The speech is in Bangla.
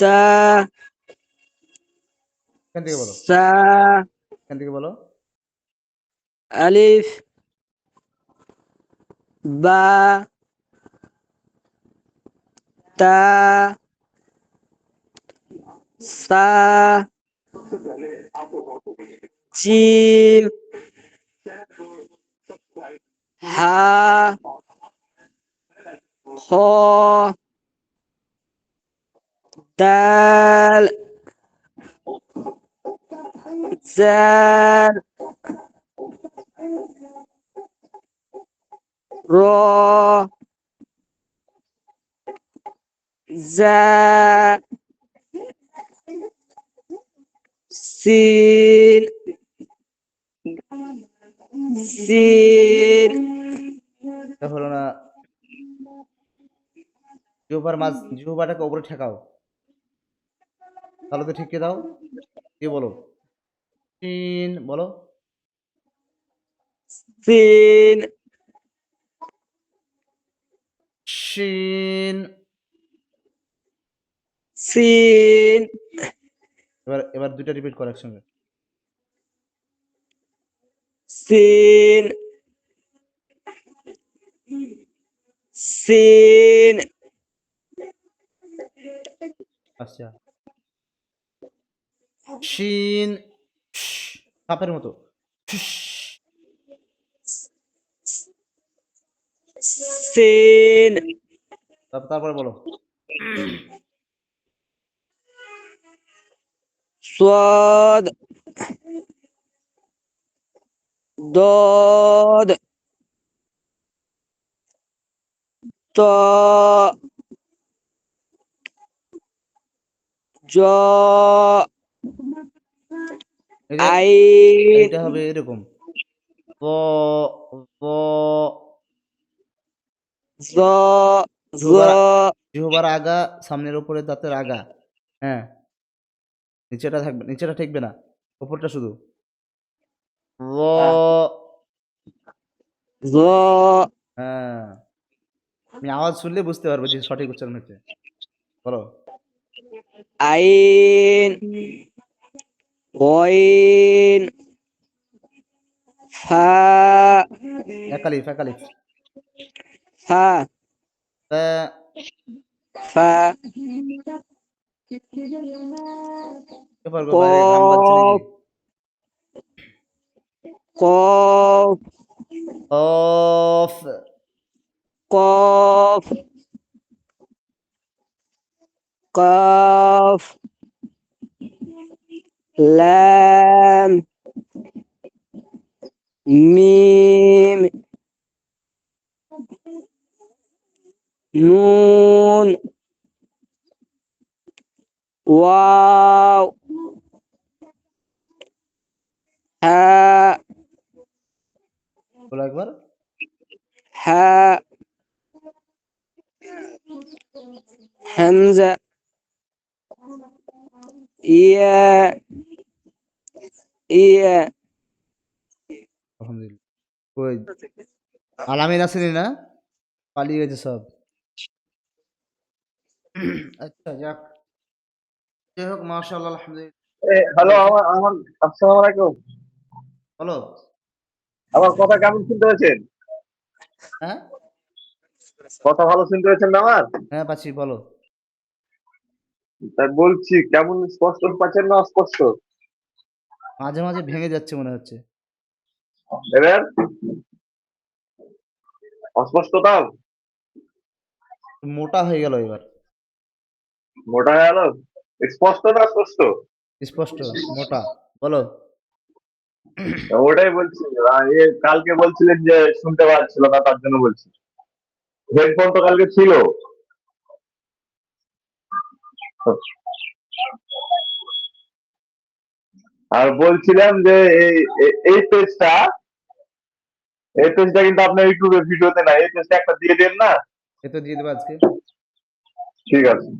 তা, এখান থেকে বলো, সা, এখান থেকে বলো। আলিফ, বা, তা, সা, জিম, হা, খ, দাল, জাল, র, জা, সিন, সিন, এটা হলো না। জিহ্বাটাকে উপরে ঠেকাও, তাহলে তো ঠিক দাও। দিয়ে বলো শিন, বলো সিন, শিন। সিন, এবার এবার দুইটা রিপিট কর একসঙ্গে। সিন, সিন, আচ্ছা, শিন, সাপের মতো। সিন, তারপরে বলো صاد ضاد طاء جاء এই যে عين এইটা হবে এরকম, ব ব। ظاء জিহ্বার ظاء জিহ্বার আগা সামনের উপরে দাঁতের আগা। হ্যাঁ, নিচেটা থাকবে, নিচেটা ঠেকবে না, উপরটা শুধু। ল। ظاء হ্যাঁ, আমি আওয়াজ শুনলে বুঝতে পারবো যে সঠিক উচ্চারণ হচ্ছে। বলো عين غين فاء একালিফ, একালিফ। فاء তা, فاء এবার গো বাইরে গান বাজছে নাকি? قاف قاف অফ। قاف قاف لام ميم نون واو هاء বলো একবার। حاء همزة ياء ياء আলহামদুলিল্লাহ। কই আলামিন আসেনি না? পালিয়ে গেছে সব। আচ্ছা যাক, যাই হোক, মাশাআল্লাহ, আলহামদুলিল্লাহ। হ্যালো, হয়েছে। আমার আমার আসসালামু আলাইকুম। বলো। আমার কথা কেমন শুনতে পেয়েছেন? হ্যাঁ, কথা ভালো শুনতে পেয়েছেন না আমার? হ্যাঁ পাচ্ছি, বলো। তাই বলছি, কেমন স্পষ্ট পাচ্ছেন না অস্পষ্ট? মাঝে মাঝে ভেঙে যাচ্ছে মনে হচ্ছে। এবার অস্পষ্ট তাও মোটা হয়ে গেল এবার। মোটা হয়ে গেল। স্পষ্ট না স্পষ্ট? স্পষ্ট, মোটা। বলো। ওটাই বলছি। কালকে বলছিলেন যে শুনতে পাচ্ছিল না, তার জন্য বলছি। হেডফোন তো কালকে ছিল। আর বলছিলাম যে এই পেজটা, এই পেজটা কিন্তু আপনার ইউটিউবে ভিডিওতে না, এই পেজটা একটা দিয়ে দেন না। এ তো দিয়ে দেবো আজকে। ঠিক আছে।